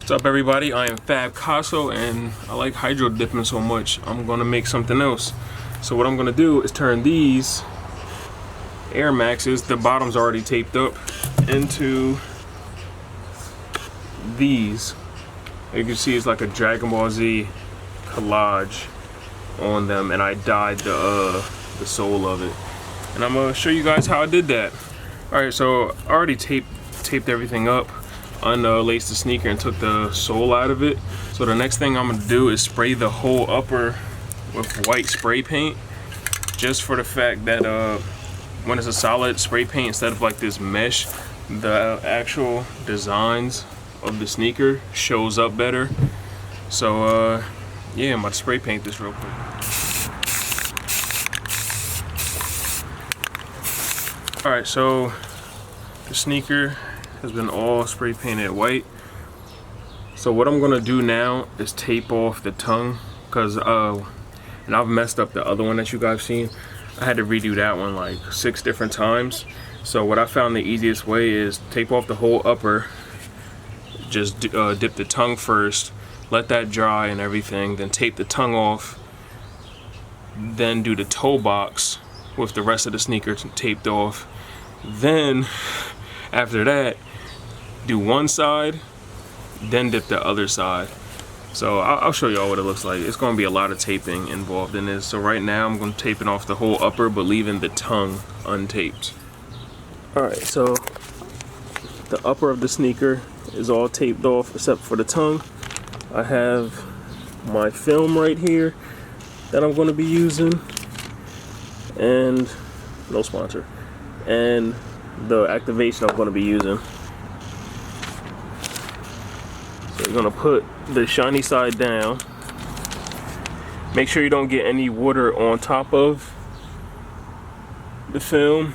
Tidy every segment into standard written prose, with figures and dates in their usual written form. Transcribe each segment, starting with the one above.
What's up, everybody? I am Fab Casso, and I like hydro dipping so much I'm gonna make something else. So what I'm gonna do is turn these Air Maxes, the bottom's already taped up, into these. You can see it's like a Dragon Ball Z collage on them, and I dyed the sole of it. And I'm gonna show you guys how I did that. Alright, so I already taped everything up, unlaced the sneaker and took the sole out of it. So the next thing I'm gonna do is spray the whole upper with white spray paint, just for the fact that when it's a solid spray paint instead of like this mesh, the actual designs of the sneaker shows up better. So yeah, I'm about to spray paint this real quick. Alright, so the sneaker has been all spray painted white. So what I'm gonna do now is tape off the tongue, because and I've messed up the other one that you guys seen. I had to redo that one like 6 different times. So what I found the easiest way is tape off the whole upper, just dip the tongue first, let that dry and everything, then tape the tongue off, then do the toe box with the rest of the sneaker taped off. Then after that, do one side, then dip the other side. So I'll show y'all what it looks like. It's gonna be a lot of taping involved in this. So right now I'm gonna tape it off the whole upper, but leaving the tongue untaped. Alright, so the upper of the sneaker is all taped off except for the tongue. I have my film right here that I'm gonna be using, and no sponsor, and the activation I'm gonna be using. So you're gonna put the shiny side down. Make sure you don't get any water on top of the film.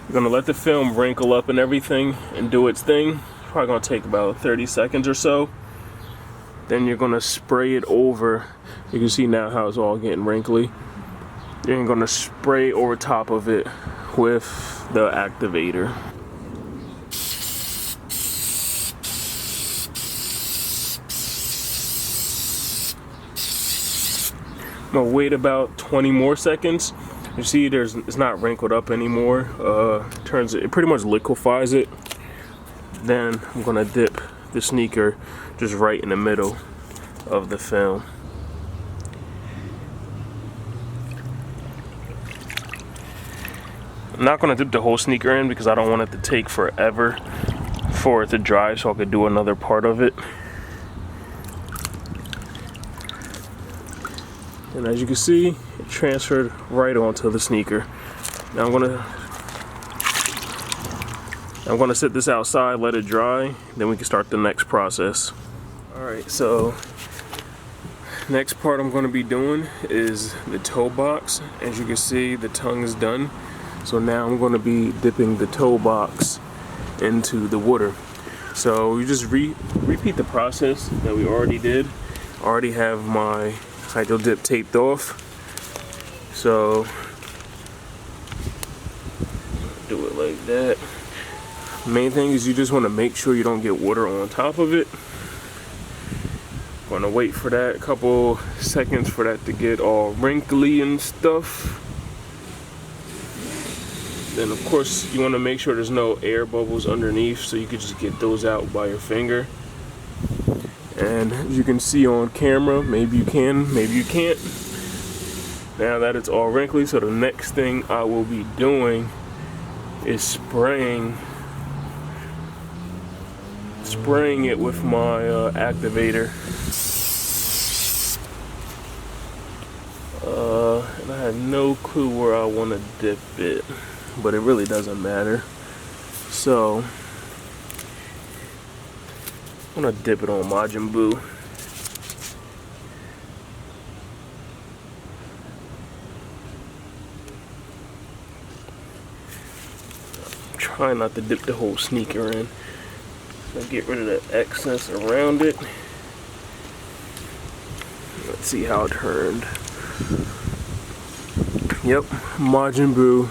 You're gonna let the film wrinkle up and everything and do its thing. Probably gonna take about 30 seconds or so. Then you're gonna spray it over. You can see now how it's all getting wrinkly. You're gonna spray over top of it with the activator. I'm gonna wait about 20 more seconds. You see, it's not wrinkled up anymore. It pretty much liquefies it. Then I'm gonna dip the sneaker just right in the middle of the film. I'm not gonna dip the whole sneaker in because I don't want it to take forever for it to dry, so I could do another part of it. And as you can see, it transferred right onto the sneaker. Now I'm gonna sit this outside, let it dry, then we can start the next process. Alright, so next part I'm gonna be doing is the toe box. As you can see, the tongue is done. So now I'm gonna be dipping the toe box into the water. So you just repeat the process that we already did. I already have my hydro dip taped off. So do it like that. Main thing is you just want to make sure you don't get water on top of it. Gonna wait for that a couple seconds for that to get all wrinkly and stuff. Then of course you want to make sure there's no air bubbles underneath, so you could just get those out by your finger. And as you can see on camera, maybe you can, maybe you can't. Now that it's all wrinkly, so the next thing I will be doing is spraying it with my activator. And I have no clue where I want to dip it, but it really doesn't matter. So I'm gonna dip it on Majin Buu. Try not to dip the whole sneaker in. So get rid of the excess around it. Let's see how it turned. Yep, Majin Buu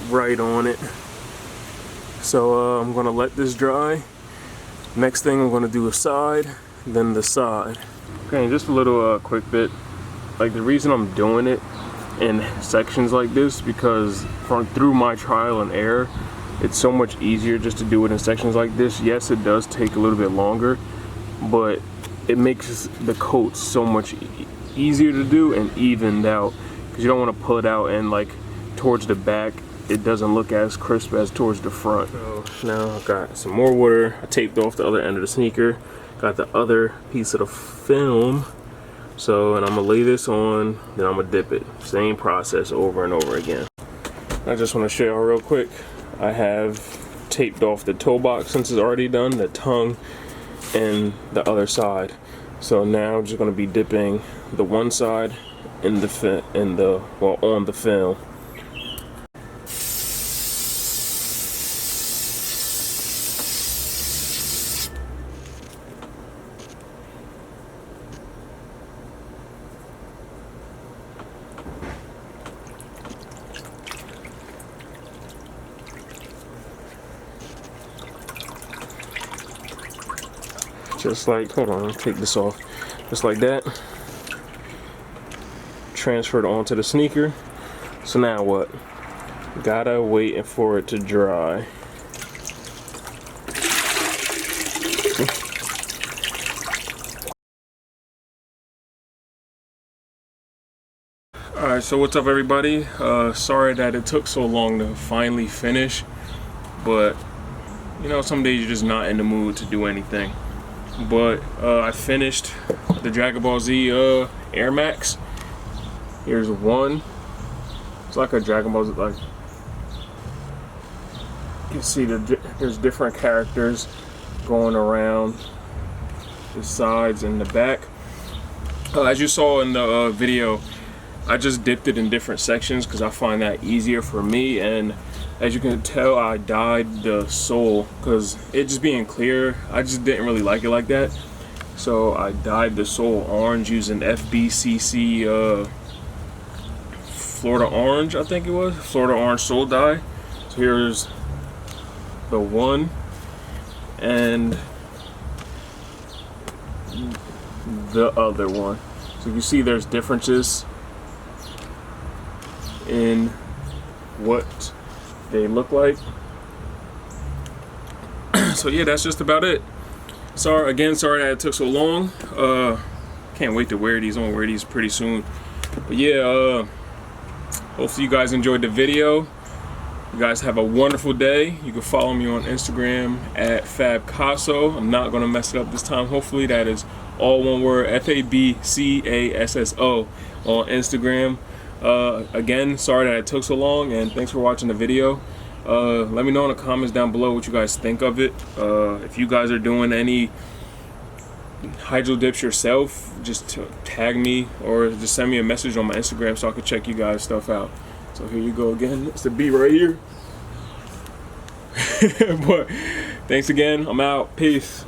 right on it. So I'm gonna let this dry. Next thing I'm gonna do a side, then the side. Okay, just a little quick bit. Like, the reason I'm doing it in sections like this, because through my trial and error, it's so much easier just to do it in sections like this. Yes, it does take a little bit longer, but it makes the coat so much easier to do and evened out, because you don't want to pull it out and like towards the back it doesn't look as crisp as towards the front. So now I've got some more water. I taped off the other end of the sneaker, got the other piece of the film. So, and I'm gonna lay this on, then I'm gonna dip it. Same process over and over again. I just want to show y'all real quick. I have taped off the toe box since it's already done, the tongue, and the other side. So now I'm just gonna be dipping the one side in the on the film. Just like, hold on, I'll take this off. Just like that. Transferred onto the sneaker. So now what? Gotta wait for it to dry. Alright, so what's up everybody? Sorry that it took so long to finally finish, but you know, some days you're just not in the mood to do anything. But I finished the Dragon Ball Z Air Max. Here's one. It's like a Dragon Ball Z, like, you can see there's different characters going around the sides and the back. As you saw in the video, I just dipped it in different sections because I find that easier for me, and as you can tell, I dyed the sole because it just being clear, I just didn't really like it like that. So I dyed the sole orange using FBCC Florida Orange, I think it was. Florida Orange sole dye. So here's the one, and the other one. So you see there's differences in what they look like. So yeah, that's just about it. Sorry that it took so long. Can't wait to wear these. I'm gonna wear these pretty soon. But yeah, hopefully you guys enjoyed the video. You guys have a wonderful day. You can follow me on Instagram at FabCasso. I'm not gonna mess it up this time. Hopefully that is all one word, FABCASSO on Instagram. Again, sorry that it took so long, and thanks for watching the video. Let me know in the comments down below what you guys think of it. If you guys are doing any hydro dips yourself, just tag me or just send me a message on my Instagram so I can check you guys stuff out. So here you go again. It's the B right here. But thanks again. I'm out. Peace.